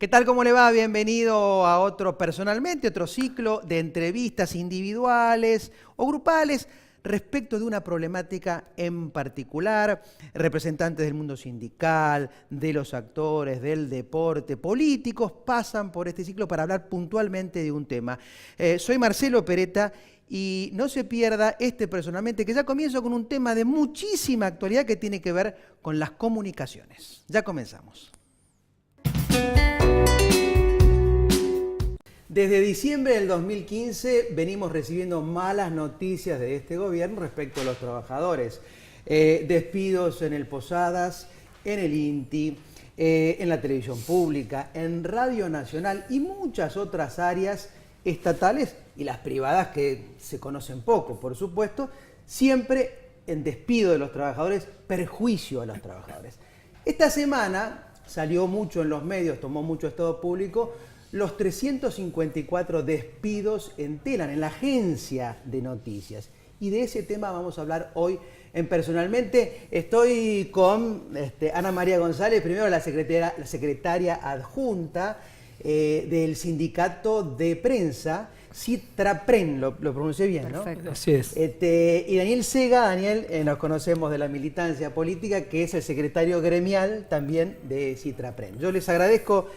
¿Qué tal? ¿Cómo le va? Bienvenido a otro ciclo de entrevistas individuales o grupales respecto de una problemática en particular. Representantes del mundo sindical, de los actores, del deporte, políticos pasan por este ciclo para hablar puntualmente de un tema. Soy Marcelo Peretta y no se pierda personalmente, que ya comienzo con un tema de muchísima actualidad que tiene que ver con las comunicaciones. Ya comenzamos. Desde diciembre del 2015 venimos recibiendo malas noticias de este gobierno respecto a los trabajadores. Despidos en el Posadas, en el INTI, en la televisión pública, en Radio Nacional y muchas otras áreas estatales y las privadas que se conocen poco, por supuesto, siempre en despido de los trabajadores, perjuicio a los trabajadores. Esta semana salió mucho en los medios, tomó mucho estado público, los 354 despidos en Telam, en la agencia de noticias. Y de ese tema vamos a hablar hoy en Personalmente. Estoy con Ana María González, primero la secretaria adjunta del sindicato de prensa, Citrapren, lo pronuncié bien, ¿no? Perfecto. Así es. Y Daniel Sega, nos conocemos de la militancia política, que es el secretario gremial también de Citrapren. Yo les agradezco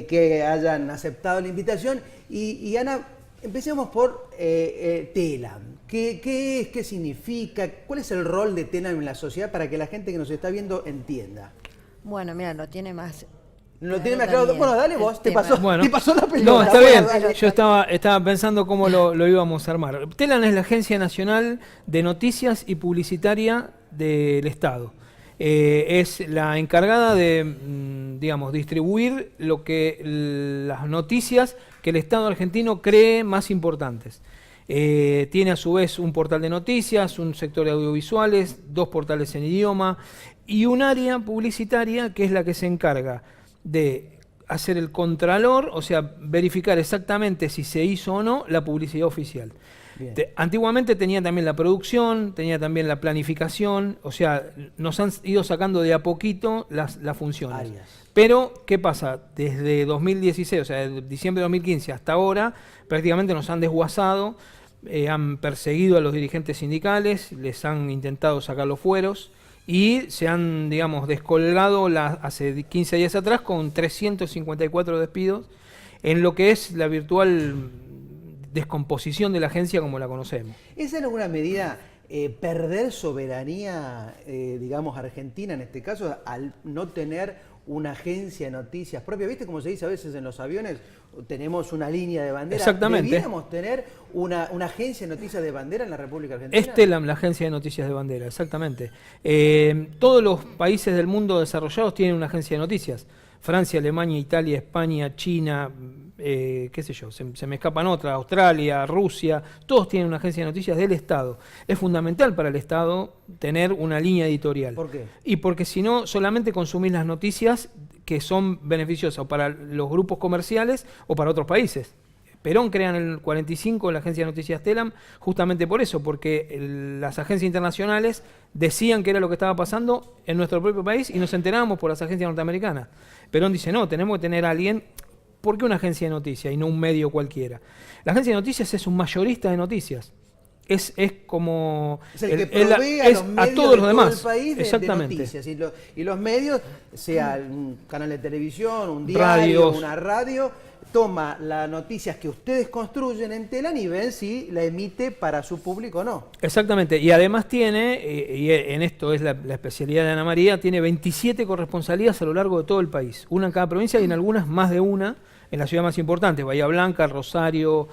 que hayan aceptado la invitación. Y Ana, empecemos por Telam. ¿Qué es? ¿Qué significa? ¿Cuál es el rol de Telam en la sociedad para que la gente que nos está viendo entienda? Bueno, mira, lo tiene más... ¿Lo tiene más claro? Bueno, dale vos, te pasó la pelota. No, está bien. Dale. Yo estaba pensando cómo lo íbamos a armar. Telam es la Agencia Nacional de Noticias y Publicitaria del Estado. Es la encargada de, digamos, distribuir las noticias que el Estado argentino cree más importantes. Tiene a su vez un portal de noticias, un sector de audiovisuales, 2 portales en idioma y un área publicitaria que es la que se encarga de hacer el contralor, o sea, verificar exactamente si se hizo o no la publicidad oficial. Antiguamente tenía también la producción, tenía también la planificación, o sea, nos han ido sacando de a poquito las funciones. Áreas. Pero, ¿qué pasa? Desde 2016, o sea, de diciembre de 2015 hasta ahora, prácticamente nos han desguazado, han perseguido a los dirigentes sindicales, les han intentado sacar los fueros y se han, digamos, descolgado hace 15 días atrás con 354 despidos en lo que es la virtual descomposición de la agencia como la conocemos. ¿Es en alguna medida perder soberanía, digamos, argentina en este caso, al no tener una agencia de noticias propia? ¿Viste cómo se dice a veces en los aviones? Tenemos una línea de bandera. Exactamente. ¿Debiéramos tener una agencia de noticias de bandera en la República Argentina? Es Telam, la agencia de noticias de bandera, exactamente. Todos los países del mundo desarrollados tienen una agencia de noticias. Francia, Alemania, Italia, España, China, qué sé yo, se me escapan otras, Australia, Rusia, todos tienen una agencia de noticias del Estado. Es fundamental para el Estado tener una línea editorial. ¿Por qué? Y porque si no, solamente consumís las noticias que son beneficiosas para los grupos comerciales o para otros países. Perón crea en el 45 la agencia de noticias Telam justamente por eso, porque las agencias internacionales decían que era lo que estaba pasando en nuestro propio país y nos enterábamos por las agencias norteamericanas. Perón dice, no, tenemos que tener a alguien. ¿Por qué una agencia de noticias y no un medio cualquiera? La agencia de noticias es un mayorista de noticias. Es como... Es el que provee a los medios todos los de demás. todo el país de noticias. Y los medios, sea un canal de televisión, un diario, una radio, toma las noticias que ustedes construyen en Telam y ven si la emite para su público o no. Exactamente. Y además tiene, y en esto es la especialidad de Ana María, tiene 27 corresponsalías a lo largo de todo el país. Una en cada provincia y en algunas más de una en la ciudad más importante, Bahía Blanca, Rosario,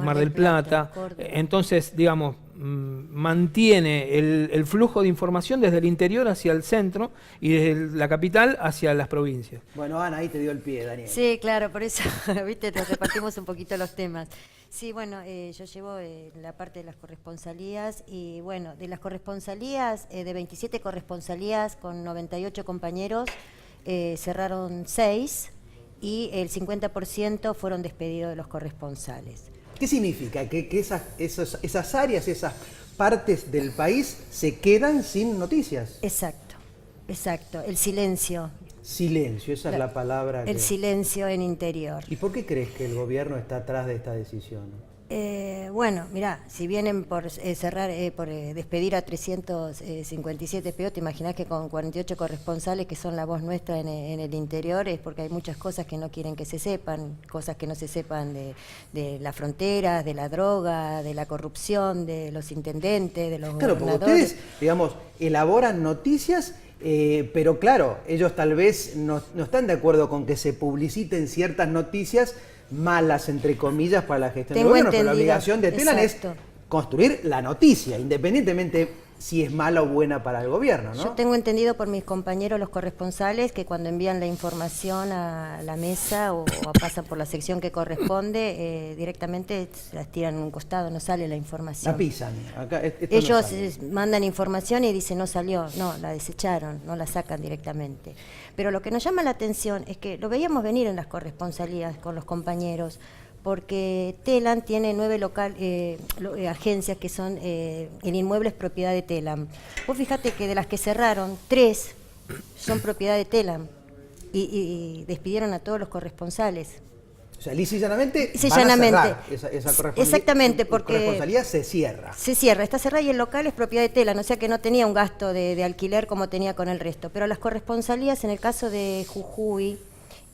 Mar del Plata. Entonces, digamos, mantiene el flujo de información desde el interior hacia el centro y desde la capital hacia las provincias. Bueno, Ana, ahí te dio el pie, Daniel. Sí, claro, por eso, viste, nos repartimos un poquito los temas. Sí, bueno, yo llevo la parte de las corresponsalías y, bueno, de las corresponsalías, de 27 corresponsalías con 98 compañeros, cerraron 6 y el 50% fueron despedidos de los corresponsales. ¿Qué significa? Que esas áreas, esas partes del país se quedan sin noticias. Exacto, el silencio. Silencio, esa es la palabra. El silencio en Interior. ¿Y por qué crees que el gobierno está atrás de esta decisión? Bueno, mirá, si vienen por cerrar, por despedir a 357 PO, te imaginás que con 48 corresponsales que son la voz nuestra en el interior, es porque hay muchas cosas que no quieren que se sepan, cosas que no se sepan de las fronteras, de la droga, de la corrupción, de los intendentes, de los Claro, porque gobernadores. ustedes, digamos, elaboran noticias, pero claro, ellos tal vez no están de acuerdo con que se publiciten ciertas noticias malas, entre comillas, para la gestión del Tengo gobierno, pero la entendido, obligación de Telan es exacto. construir la noticia, independientemente si es mala o buena para el gobierno, ¿no? Yo tengo entendido por mis compañeros los corresponsales que cuando envían la información a la mesa o pasan por la sección que corresponde, directamente las tiran en un costado, no sale la información. La pisan. Acá, esto no Ellos sale. mandan información y dicen no salió, no, la desecharon, no la sacan directamente. Pero lo que nos llama la atención es que lo veíamos venir en las corresponsalías con los compañeros, porque Telam tiene 9 agencias que son en inmuebles propiedad de Telam. Vos fijate que de las que cerraron, 3 son propiedad de Telam y despidieron a todos los corresponsales. O sea, lisa y llanamente, Lisa y van a llanamente. cerrar esa corresponsalía. Exactamente, porque corresponsalía se cierra. Se cierra, está cerrada y el local es propiedad de Telam, o sea que no tenía un gasto de alquiler como tenía con el resto. Pero las corresponsalías, en el caso de Jujuy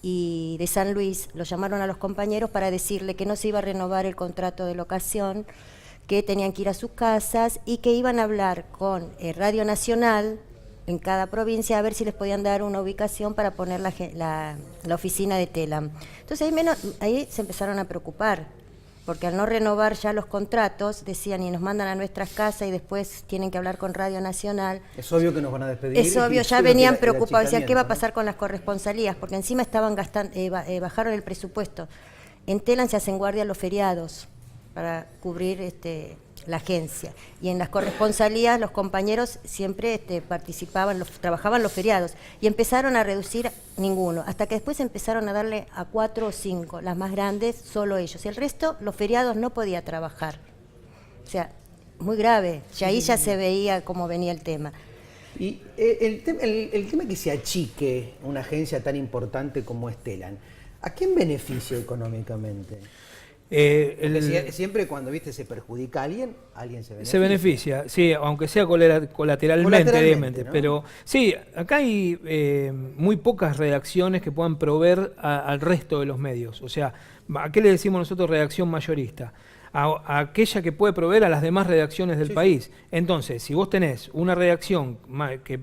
y de San Luis, lo llamaron a los compañeros para decirle que no se iba a renovar el contrato de locación, que tenían que ir a sus casas y que iban a hablar con Radio Nacional en cada provincia a ver si les podían dar una ubicación para poner la oficina de Telam. Entonces ahí se empezaron a preocupar, porque al no renovar ya los contratos, decían, y nos mandan a nuestras casas y después tienen que hablar con Radio Nacional. Es obvio que nos van a despedir. Es obvio, y ya el venían preocupados, decían, ¿qué va a achicamiento, pasar con las corresponsalías? Porque encima estaban gastando, bajaron el presupuesto. En Telam se hacen guardia los feriados para cubrir la agencia. Y en las corresponsalías los compañeros siempre participaban, trabajaban los feriados. Y empezaron a reducir ninguno, hasta que después empezaron a darle a 4 o 5, las más grandes, solo ellos. Y el resto, los feriados no podía trabajar. O sea, muy grave. Y ahí ya se veía cómo venía el tema. Y el tema que se achique una agencia tan importante como es Telam, ¿a quién beneficia económicamente? Siempre cuando se perjudica a alguien se beneficia. Se beneficia, sí, aunque sea colateralmente, ¿no? Pero sí, acá hay muy pocas redacciones que puedan proveer al resto de los medios. O sea, ¿a qué le decimos nosotros redacción mayorista? A aquella que puede proveer a las demás redacciones del país. Entonces, si vos tenés una redacción que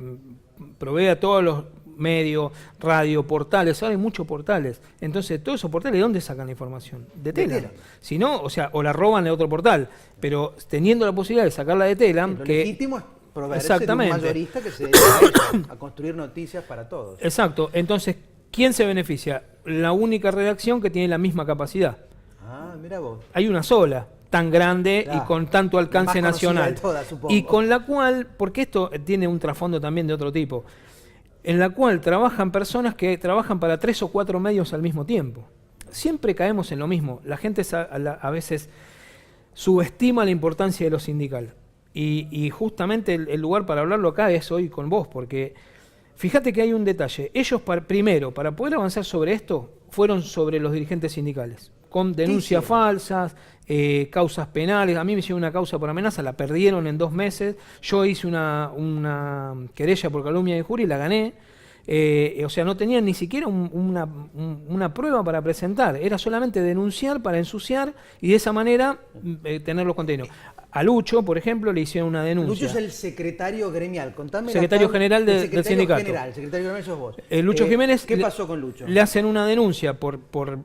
provee a todos los medios, radio, portales, ahora hay muchos portales. Entonces, todos esos portales, ¿de dónde sacan la información? De Telam. Si no, o la roban de otro portal. Pero teniendo la posibilidad de sacarla de Telam, Lo que legítimo es proveerse de un mayorista que se dedica a construir noticias para todos. Exacto. Entonces, ¿quién se beneficia? La única redacción que tiene la misma capacidad. Ah, mira vos. Hay una sola, tan grande y con tanto alcance La más conocida nacional. de todas, supongo. Y con la cual, porque esto tiene un trasfondo también de otro tipo, en la cual trabajan personas que trabajan para 3 o 4 medios al mismo tiempo. Siempre caemos en lo mismo. La gente a veces subestima la importancia de lo sindical. Y justamente el lugar para hablarlo acá es hoy con vos, porque fíjate que hay un detalle. Ellos, primero, para poder avanzar sobre esto, fueron sobre los dirigentes sindicales, con denuncias falsas, causas penales. A mí me hicieron una causa por amenaza, la perdieron en 2 meses. Yo hice una querella por calumnia y injuria y la gané. O sea, no tenían ni siquiera una prueba para presentar. Era solamente denunciar para ensuciar y de esa manera tener los contenidos. A Lucho, por ejemplo, le hicieron una denuncia. Lucho es el secretario gremial. Contame secretario general del sindicato. El secretario general sos vos. Lucho Jiménez. ¿Qué pasó con Lucho? Le hacen una denuncia por 4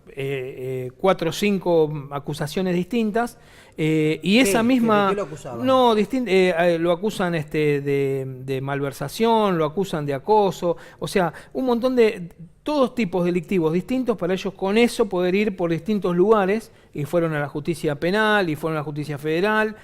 o 5 acusaciones distintas. Y esa misma. ¿De qué lo acusaban? No, lo acusan de malversación, lo acusan de acoso. O sea, un montón de. Todos tipos delictivos distintos para ellos con eso poder ir por distintos lugares y fueron a la justicia penal y fueron a la justicia federal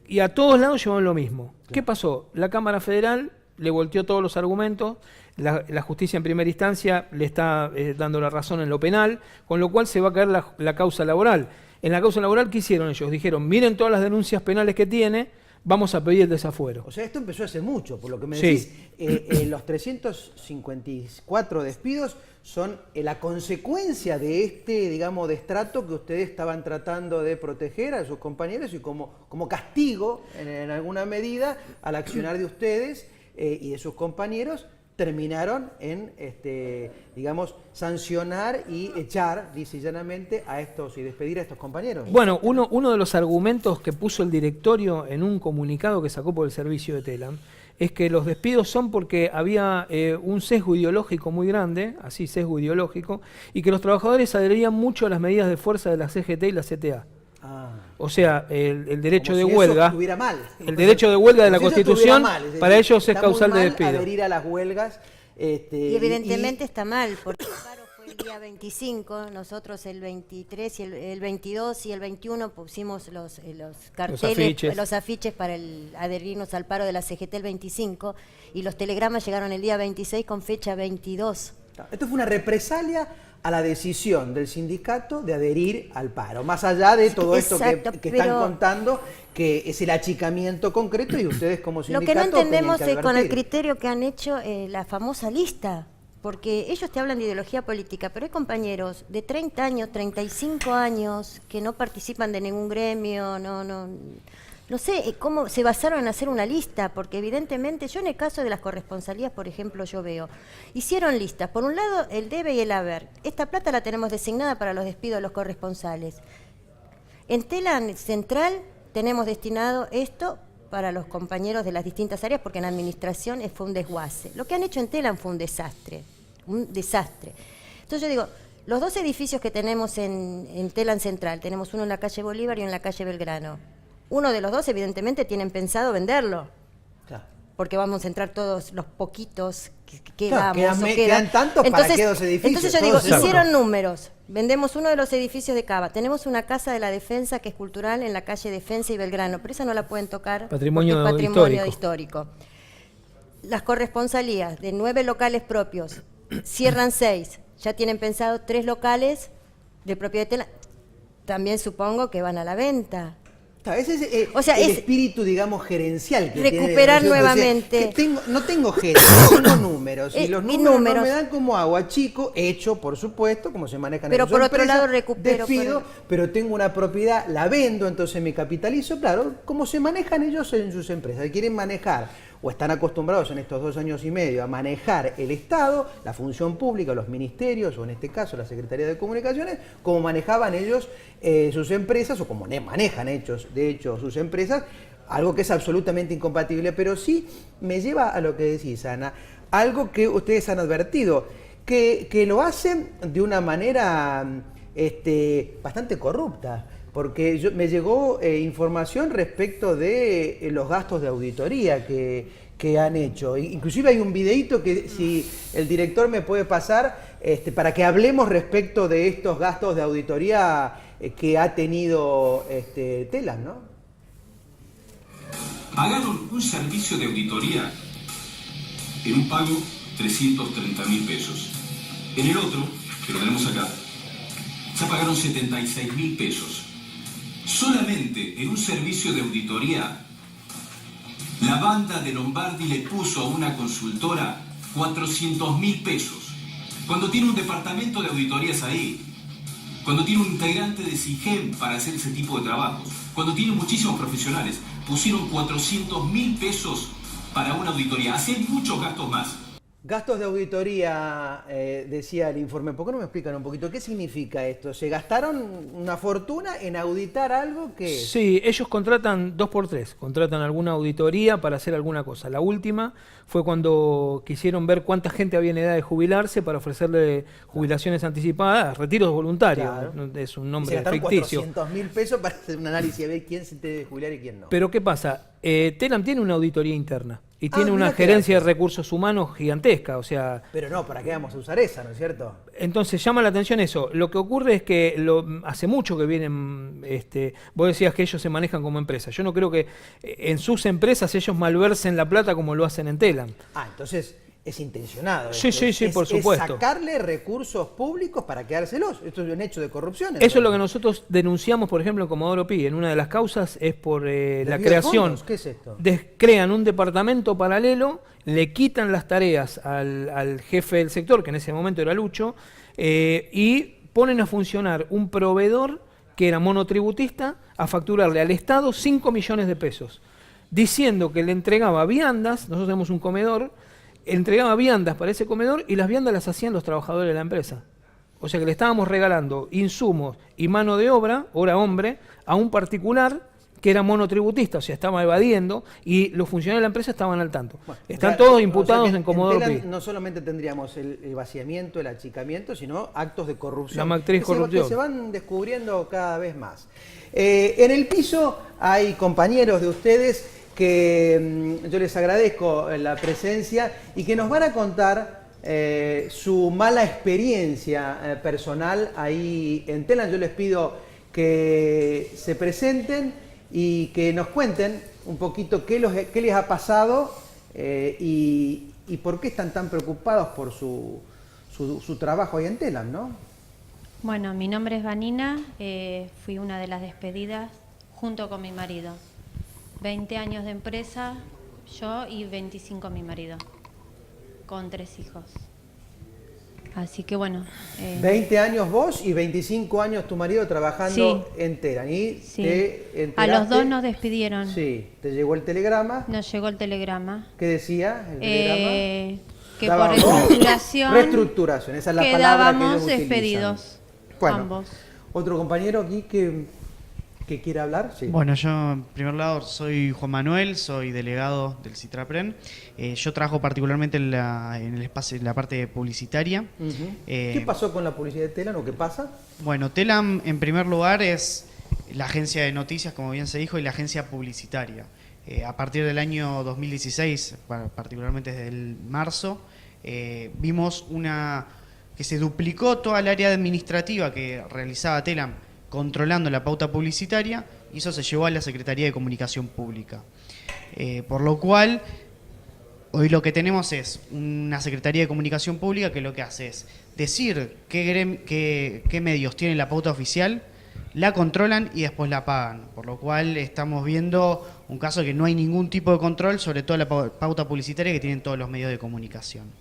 y a todos lados llevaban lo mismo. Claro. ¿Qué pasó? La Cámara Federal le volteó todos los argumentos, la justicia en primera instancia le está dando la razón en lo penal, con lo cual se va a caer la causa laboral. En la causa laboral, ¿qué hicieron ellos? Dijeron, miren todas las denuncias penales que tiene, vamos a pedir el desafuero. O sea, esto empezó hace mucho, por lo que me Sí. decís. Los 354 despidos son la consecuencia de este, digamos, destrato que ustedes estaban tratando de proteger a sus compañeros y como castigo, en alguna medida, al accionar de ustedes y de sus compañeros, terminaron en, digamos, sancionar y echar, lisa y llanamente, a estos y despedir a estos compañeros. Bueno, uno de los argumentos que puso el directorio en un comunicado que sacó por el servicio de Telam es que los despidos son porque había un sesgo ideológico muy grande, así sesgo ideológico, y que los trabajadores adherían mucho a las medidas de fuerza de la CGT y la CTA. O sea, el derecho Como de si eso huelga, estuviera mal. el derecho de huelga de la Como si eso Constitución, estuviera mal, es decir, para ellos es está causal muy de mal despido. adherir a las huelgas. Y evidentemente está mal, porque el paro fue el día 25, nosotros el 23 y el 22 y el 21 pusimos los carteles, los afiches para adherirnos al paro de la CGT el 25, y los telegramas llegaron el día 26 con fecha 22. Esto fue una represalia a la decisión del sindicato de adherir al paro, más allá de todo esto que están contando, que es el achicamiento concreto, y ustedes como sindicato... Lo que no entendemos es con el criterio que han hecho la famosa lista, porque ellos te hablan de ideología política, pero hay compañeros de 30 años, 35 años, que no participan de ningún gremio, no sé cómo se basaron en hacer una lista, porque evidentemente yo en el caso de las corresponsalías, por ejemplo, yo veo, hicieron listas, por un lado el debe y el haber, esta plata la tenemos designada para los despidos de los corresponsales. En Telam Central tenemos destinado esto para los compañeros de las distintas áreas, porque en administración fue un desguace. Lo que han hecho en Telam fue un desastre, Entonces yo digo, los dos edificios que tenemos en Telam Central, tenemos uno en la calle Bolívar y en la calle Belgrano. Uno de los dos, evidentemente, tienen pensado venderlo. Claro. Porque vamos a entrar todos los poquitos que quedan tantos para que dos edificios. Entonces yo digo, hicieron números. Vendemos uno de los edificios de Cava. Tenemos una casa de la defensa que es cultural en la calle Defensa y Belgrano, pero esa no la pueden tocar patrimonio porque es patrimonio histórico. Las corresponsalías de 9 locales propios, cierran 6. Ya tienen pensado 3 locales de propiedad de Telam. También supongo que van a la venta. Ese es el espíritu, digamos, gerencial que recuperar tiene, nuevamente. No tengo gente, tengo números. Y los números no me dan como agua, chico, hecho, por supuesto, como se manejan pero en por empresas, otro lado recupero. Despido, pero tengo una propiedad, la vendo, entonces me capitalizo. Claro, como se manejan ellos en sus empresas. Quieren manejar, o están acostumbrados en estos 2 años y medio a manejar el Estado, la función pública, los ministerios, o en este caso la Secretaría de Comunicaciones, como manejaban ellos sus empresas, o como manejan de hecho sus empresas, algo que es absolutamente incompatible, pero sí me lleva a lo que decís, Ana, algo que ustedes han advertido, que lo hacen de una manera bastante corrupta. Porque me llegó información respecto de los gastos de auditoría que han hecho. Inclusive hay un videíto que si el director me puede pasar para que hablemos respecto de estos gastos de auditoría que ha tenido Telam, ¿no? Pagaron un servicio de auditoría en un pago 330.000 pesos. En el otro, que lo tenemos acá, ya pagaron 76.000 pesos. Solamente en un servicio de auditoría, la banda de Lombardi le puso a una consultora 400.000 pesos. Cuando tiene un departamento de auditorías ahí, cuando tiene un integrante de SIGEM para hacer ese tipo de trabajos, cuando tiene muchísimos profesionales, pusieron 400.000 pesos para una auditoría. Hacen muchos gastos más. Gastos de auditoría, decía el informe. ¿Por qué no me explican un poquito qué significa esto? ¿Se gastaron una fortuna en auditar algo que...? Sí, ellos contratan 2x3, contratan alguna auditoría para hacer alguna cosa. La última fue cuando quisieron ver cuánta gente había en edad de jubilarse para ofrecerle jubilaciones anticipadas, retiros voluntarios, claro. Es un nombre ficticio. 400.000 pesos para hacer un análisis de ver quién se debe jubilar y quién no. Pero ¿qué pasa? Telam tiene una auditoría interna y tiene una gerencia de recursos humanos gigantesca, o sea... Pero no, ¿para qué vamos a usar esa, no es cierto? Entonces llama la atención eso. Lo que ocurre es que hace mucho que vienen... vos decías que ellos se manejan como empresa. Yo no creo que en sus empresas ellos malversen la plata como lo hacen en Telam. Entonces... es intencionado. Sí, sí, sí, por supuesto. Es sacarle recursos públicos para quedárselos. Esto es un hecho de corrupción. Eso es lo que nosotros denunciamos, por ejemplo, en Comodoro Pi. En una de las causas es por la ¿Desvío de creación. fondos? ¿Qué es esto? Crean un departamento paralelo, le quitan las tareas al jefe del sector, que en ese momento era Lucho, y ponen a funcionar un proveedor que era monotributista a facturarle al Estado 5 millones de pesos, diciendo que le entregaba viandas. Nosotros tenemos un comedor, entregaba viandas para ese comedor y las viandas las hacían los trabajadores de la empresa. O sea que le estábamos regalando insumos y mano de obra, hora hombre, a un particular que era monotributista, o sea, estaba evadiendo, y los funcionarios de la empresa estaban al tanto. Bueno, Están claro, todos imputados o sea que en Comodoro Telam Pi. no solamente tendríamos el vaciamiento, el achicamiento, sino actos de corrupción. La matriz corrupción. Que se van descubriendo cada vez más. En el piso hay compañeros de ustedes que yo les agradezco la presencia y que nos van a contar su mala experiencia personal ahí en Telam. Yo les pido que se presenten y que nos cuenten un poquito qué les ha pasado y por qué están tan preocupados por su trabajo ahí en Telam, ¿no? Bueno, mi nombre es Vanina, fui una de las despedidas junto con mi marido. 20 años de empresa, yo, y 25 mi marido, con 3 hijos. Así que bueno. 20 años vos y 25 años tu marido trabajando en Telam. Y Sí. te enteraste, A los dos nos despidieron. Sí, te llegó el telegrama. Nos llegó el telegrama. ¿Qué decía el telegrama? Que Estaba- por reestructuración Reestructuración, esa es la palabra que quedábamos ellos utilizan. despedidos. Bueno, Ambos. otro compañero aquí que quiere hablar. Sí. Bueno, yo en primer lado soy Juan Manuel, soy delegado del Citrapren. Yo trabajo particularmente en el espacio, en la parte publicitaria. Ujú. ¿Qué pasó con la publicidad de Telam o qué pasa? Bueno, Telam en primer lugar es la agencia de noticias, como bien se dijo, y la agencia publicitaria. A partir del año 2016, particularmente desde el marzo, vimos que se duplicó toda el área administrativa que realizaba Telam controlando la pauta publicitaria, y eso se llevó a la Secretaría de Comunicación Pública. Por lo cual, hoy lo que tenemos es una Secretaría de Comunicación Pública que lo que hace es decir qué medios tienen la pauta oficial, la controlan y después la pagan. Por lo cual estamos viendo un caso que no hay ningún tipo de control sobre toda la pauta publicitaria que tienen todos los medios de comunicación.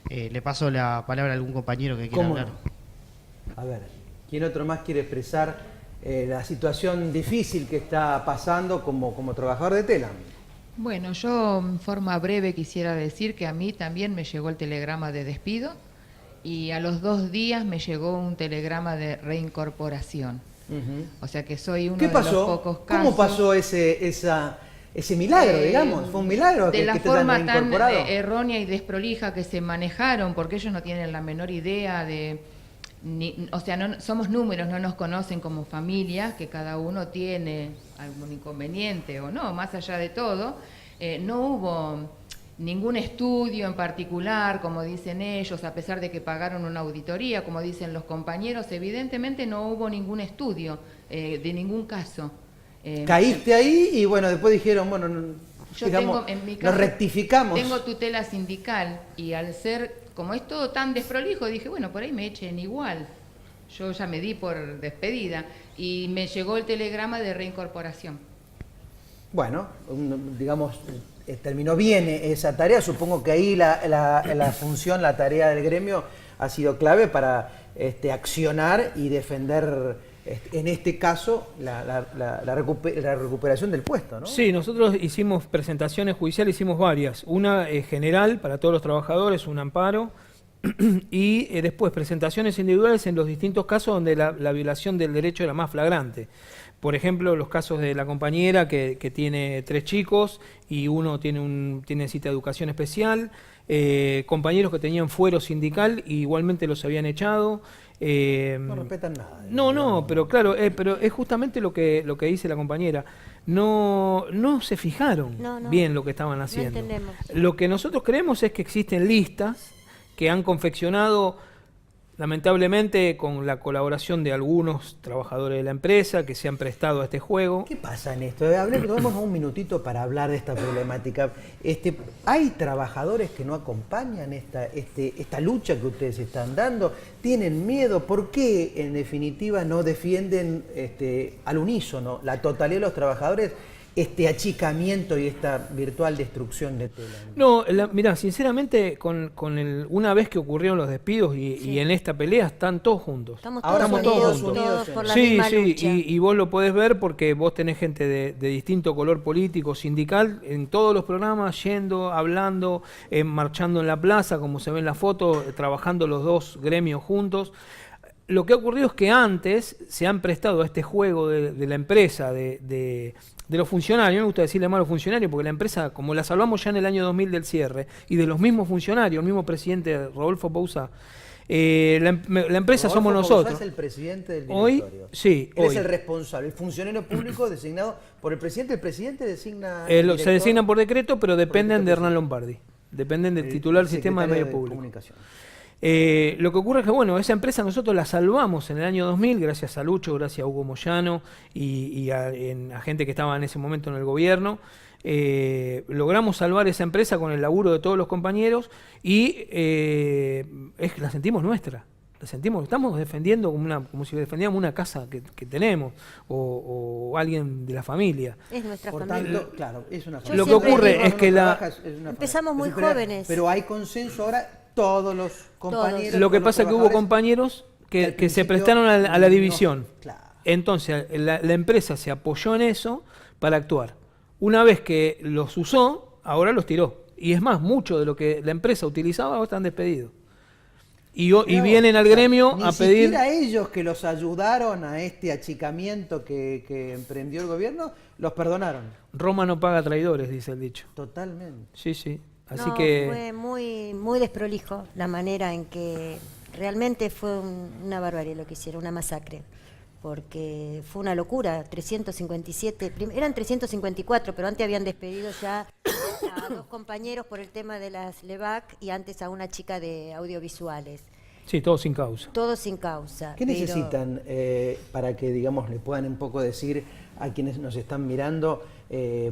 Le paso la palabra a algún compañero que quiera ¿Cómo hablar. no? A ver, ¿quién otro más quiere expresar la situación difícil que está pasando como trabajador de Telam? Bueno, yo en forma breve quisiera decir que a mí también me llegó el telegrama de despido y a los 2 días me llegó un telegrama de reincorporación. Ujú. O sea que soy uno ¿Qué de los pasó? pocos casos. ¿Cómo pasó ese milagro, digamos? ¿Fue un milagro de que la te hayan forma tan reincorporado? errónea y desprolija que se manejaron, porque ellos no tienen la menor idea de... o sea, no somos números, no nos conocen como familia, que cada uno tiene algún inconveniente o no, más allá de todo. No hubo ningún estudio en particular, como dicen ellos, a pesar de que pagaron una auditoría, como dicen los compañeros, evidentemente no hubo ningún estudio de ningún caso. Caíste ahí y bueno, después dijeron, bueno, Yo digamos, tengo, en mi nos caso, rectificamos. tengo tutela sindical y al ser, como es todo tan desprolijo, dije, bueno, por ahí me echen igual. Yo ya me di por despedida y me llegó el telegrama de reincorporación. Bueno, digamos, terminó bien esa tarea. Supongo que ahí la función, la tarea del gremio ha sido clave para accionar y defender, en este caso, la recuperación del puesto, ¿no? Sí, nosotros hicimos presentaciones judiciales, hicimos varias. Una general para todos los trabajadores, un amparo, y después presentaciones individuales en los distintos casos donde la violación del derecho era más flagrante. Por ejemplo, los casos de la compañera que tiene 3 chicos y uno tiene cita de educación especial, compañeros que tenían fuero sindical y igualmente los habían echado. No respetan nada. No, pero claro, pero es justamente lo que dice la compañera. No se fijaron No. bien lo que estaban haciendo. entendemos. Lo que nosotros creemos es que existen listas que han confeccionado Lamentablemente, con la colaboración de algunos trabajadores de la empresa que se han prestado a este juego. ¿Qué pasa en esto? Tomemos un minutito para hablar de esta problemática. ¿Hay trabajadores que no acompañan esta lucha que ustedes están dando? ¿Tienen miedo? ¿Por qué, en definitiva, no defienden al unísono la totalidad de los trabajadores este achicamiento y esta virtual destrucción de Telam? No, mirá, sinceramente, una vez que ocurrieron los despidos y en esta pelea, están todos juntos. Estamos todos unidos por la Sí, misma sí, lucha. y vos lo podés ver porque vos tenés gente de distinto color político, sindical, en todos los programas, yendo, hablando, marchando en la plaza, como se ve en la foto, trabajando los dos gremios juntos. Lo que ha ocurrido es que antes se han prestado a este juego de la empresa, de los funcionarios. Me gusta decirle más a los funcionarios porque la empresa, como la salvamos ya en el año 2000 del cierre, y de los mismos funcionarios, el mismo presidente Rodolfo Pausá, la empresa Rodolfo somos Pausá nosotros. es el presidente del Hoy, directorio. sí, Él es hoy. el responsable, el funcionario público designado por el presidente designa... Se designan por decreto, pero dependen de Hernán Lombardi. Dependen del titular del sistema de medio público. Lo que ocurre es que, bueno, esa empresa nosotros la salvamos en el año 2000, gracias a Lucho, gracias a Hugo Moyano y a gente que estaba en ese momento en el gobierno. Logramos salvar esa empresa con el laburo de todos los compañeros y la sentimos nuestra. La sentimos, estamos defendiendo como si defendíamos una casa que tenemos o alguien de la familia. Es nuestra Por familia. tanto, claro, es una Yo familia. Lo que ocurre es que empezamos muy jóvenes. Pero hay consenso ahora, todos los compañeros... Lo que todos los pasa es que hubo trabajadores, compañeros que al que se principio prestaron a la división. no, claro. Entonces, la empresa se apoyó en eso para actuar. Una vez que los usó, ahora los tiró. Y es más, mucho de lo que la empresa utilizaba ahora están despedidos. Y vienen al gremio a pedir... Ni siquiera ellos que los ayudaron a este achicamiento que emprendió el gobierno, los perdonaron. Roma no paga traidores, dice el dicho. Totalmente. Sí, sí. Así No, que... fue muy desprolijo la manera en que realmente fue una barbarie lo que hicieron, una masacre. Porque fue una locura, 357, eran 354, pero antes habían despedido ya a 2 compañeros por el tema de las LEVAC y antes a una chica de audiovisuales. Sí, todo sin causa. Todo sin causa. ¿Qué necesitan para que, digamos, le puedan un poco decir a quienes nos están mirando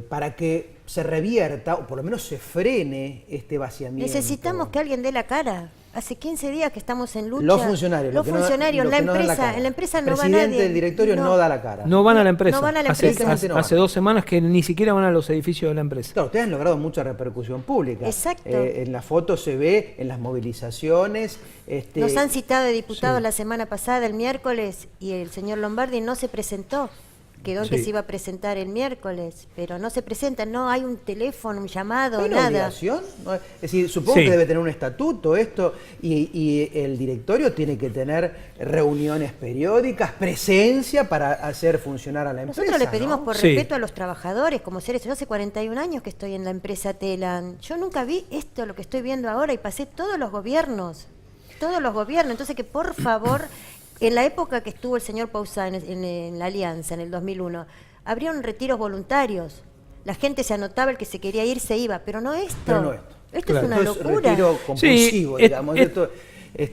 para que se revierta o por lo menos se frene este vaciamiento? Necesitamos que alguien dé la cara. Hace 15 días que estamos en lucha. Los funcionarios. Los funcionarios, en la empresa no va nadie. El presidente del directorio no da la cara. No van a la empresa. No van a la Hace- empresa. hace, hace 2 semanas que ni siquiera van a los edificios de la empresa. Claro, ustedes han logrado mucha repercusión pública. Exacto. En la foto se ve, en las movilizaciones. Nos han citado de diputados Sí. la semana pasada, el miércoles, y el señor Lombardi no se presentó. Quedó en que Sí. se iba a presentar el miércoles, pero no se presenta, no hay un teléfono, un llamado, ¿Hay una nada. obligación? ¿No? Es decir, supongo Sí. que debe tener un estatuto esto y el directorio tiene que tener reuniones periódicas, presencia para hacer funcionar a la empresa. Nosotros le pedimos ¿no? por Sí. respeto a los trabajadores, como seres. Yo hace 41 años que estoy en la empresa Telam. Yo nunca vi esto, lo que estoy viendo ahora, y pasé todos los gobiernos. Entonces, que por favor, en la época que estuvo el señor Pausá en la Alianza, en el 2001, abrieron retiros voluntarios. La gente se anotaba, el que se quería ir se iba, pero no esto. Pero no esto. Esto Claro. es una Esto es locura. retiro compulsivo, Sí, digamos. Esto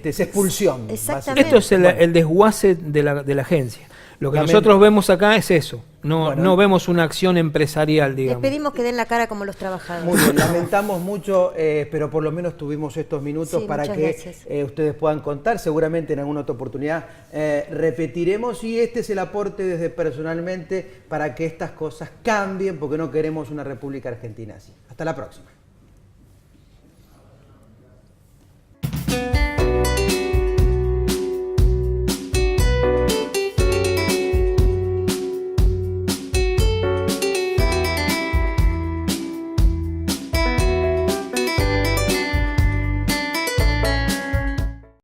es expulsión. Exactamente. Esto es básicamente. el desguace de la agencia. Lo que Lamento. nosotros vemos acá es eso. Bueno. No vemos una acción empresarial, Les digamos. pedimos que den la cara como los trabajadores. Muy bien, lamentamos mucho, pero por lo menos tuvimos estos minutos Sí, para muchas que gracias. ustedes puedan contar. Seguramente en alguna otra oportunidad repetiremos y este es el aporte desde personalmente para que estas cosas cambien porque no queremos una República Argentina así. Hasta la próxima.